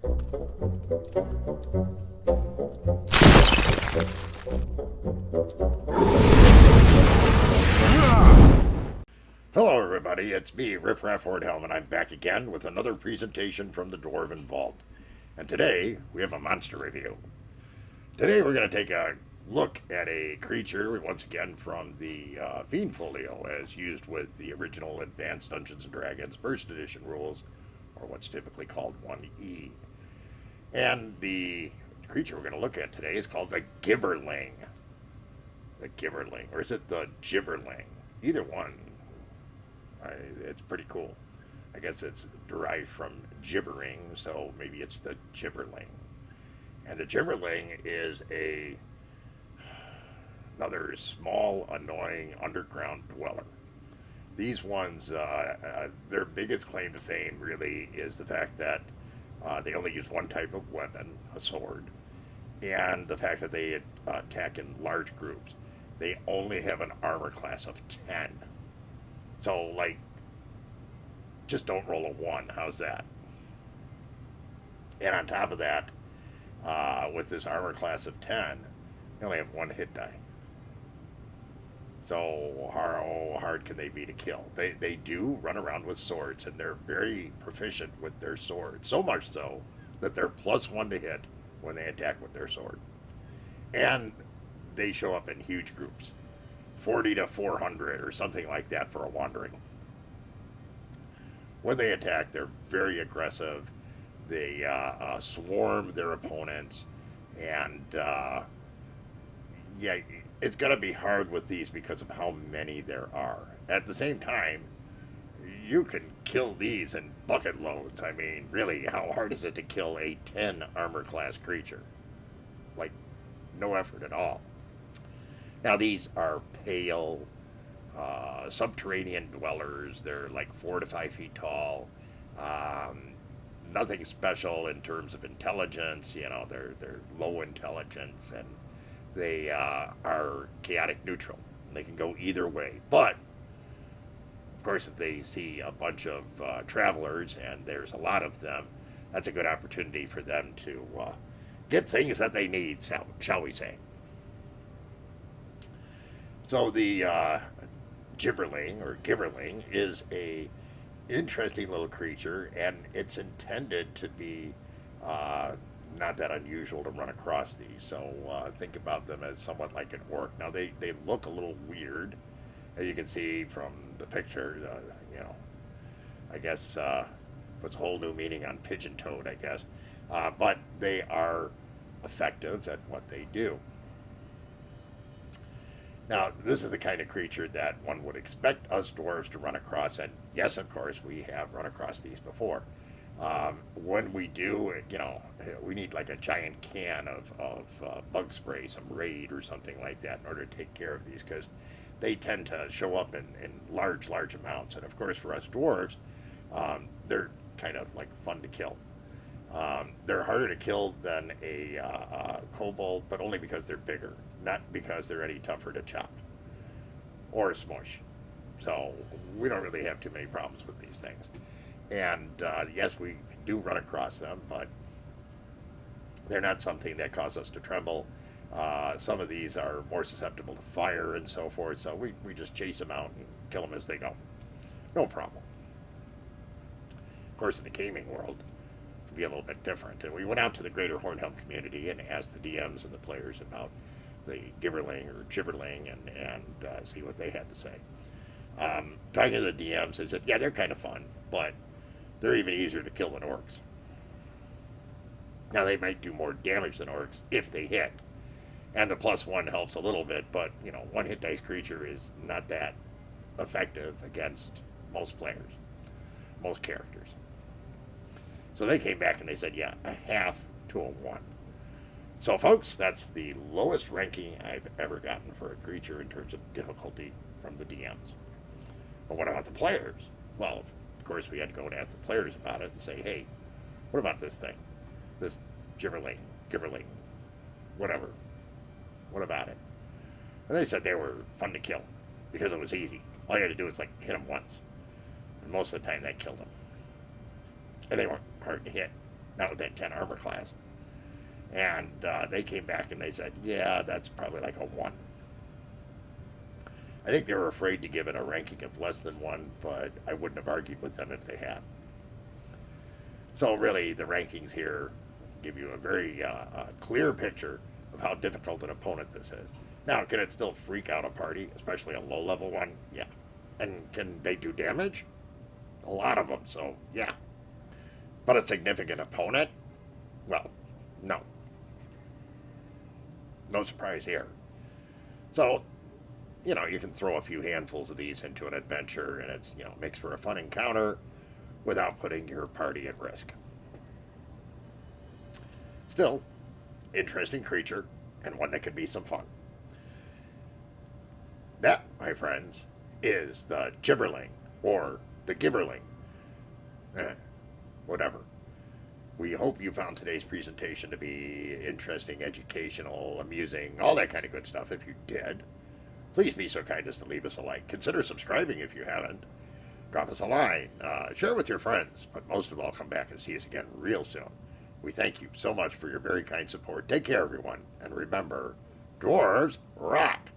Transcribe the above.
Hello everybody, it's me, Riffraff Hornhelm, and I'm back again with another presentation from the Dwarven Vault. And today, we have a monster review. Today we're going to take a look at a creature, once again from the Fiend Folio, as used with the original Advanced Dungeons & Dragons First Edition rules, or what's typically called 1E. And the creature we're going to look at today is called the Gibberling. The Gibberling, or is it the Gibberling? Either one. It's pretty cool. I guess it's derived from gibbering, so maybe it's the Gibberling. And the Gibberling is another small, annoying underground dweller. These ones, their biggest claim to fame really is the fact that they only use one type of weapon, a sword, and the fact that they attack in large groups. They only have an armor class of 10. So, like, just don't roll a 1. How's that? And on top of that, with this armor class of 10, they only have 1 hit die. So, how hard can they be to kill? They do run around with swords, and they're very proficient with their swords. So much so that they're +1 to hit when they attack with their sword. And they show up in huge groups. 40 to 400 or something like that for a wandering. When they attack, they're very aggressive. They swarm their opponents, and yeah, it's going to be hard with these because of how many there are. At the same time, you can kill these in bucket loads. I mean, really, how hard is it to kill a 10 armor class creature? Like, no effort at all. Now, these are pale, subterranean dwellers. They're like 4 to 5 feet tall. Nothing special in terms of intelligence. You know, they're low intelligence, and they are chaotic neutral. They can go either way. But, of course, if they see a bunch of travelers, and there's a lot of them, that's a good opportunity for them to get things that they need, shall we say. So the Gibberling, or Gibberling, is a interesting little creature, and it's intended to be not that unusual to run across these. So think about them as somewhat like an orc. Now they look a little weird, as you can see from the picture. You know, I guess puts a whole new meaning on pigeon-toed, I guess. But they are effective at what they do. Now, this is the kind of creature that one would expect us dwarves to run across, and yes, of course, we have run across these before. When we do, you know, we need like a giant can of bug spray, some Raid or something like that, in order to take care of these, because they tend to show up in large amounts. And of course, for us dwarves, they're kind of like fun to kill. They're harder to kill than a kobold, but only because they're bigger, not because they're any tougher to chop or smush. So we don't really have too many problems with these things. And yes, we do run across them, but they're not something that cause us to tremble. Some of these are more susceptible to fire and so forth, so we just chase them out and kill them as they go. No problem. Of course, in the gaming world, be a little bit different. And we went out to the greater Hornhelm community and asked the DMs and the players about the Gibberling or Gibberling and see what they had to say. Talking to the DMs, they said, yeah, they're kind of fun, but they're even easier to kill than orcs. Now, they might do more damage than orcs if they hit, and the +1 helps a little bit, but, you know, 1 hit dice creature is not that effective against most players, most characters. So they came back and they said, yeah, a half to a 1. So, folks, that's the lowest ranking I've ever gotten for a creature in terms of difficulty from the DMs. But what about the players? Well, of course, we had to go and ask the players about it and say, hey, what about this thing? This Gibberling, whatever. What about it? And they said they were fun to kill because it was easy. All you had to do was, like, hit them once. And most of the time, that killed them. And they weren't hard to hit. not with that 10 armor class. And they came back and they said, yeah, that's probably like a 1. I think they were afraid to give it a ranking of less than 1, but I wouldn't have argued with them if they had. So really, the rankings here give you a very clear picture of how difficult an opponent this is. Now, can it still freak out a party, especially a low-level one? Yeah. And can they do damage? A lot of them, so yeah. But a significant opponent? Well, no. No surprise here. So, you know, you can throw a few handfuls of these into an adventure, and it's, you know, makes for a fun encounter without putting your party at risk. Still, interesting creature, and one that could be some fun. That, my friends, is the Gibberling, or the Gibberling. Whatever. We hope you found today's presentation to be interesting, educational, amusing, all that kind of good stuff. If you did, please be so kind as to leave us a like. Consider subscribing if you haven't. Drop us a line. Share with your friends. But most of all, come back and see us again real soon. We thank you so much for your very kind support. Take care, everyone. And remember, dwarves rock!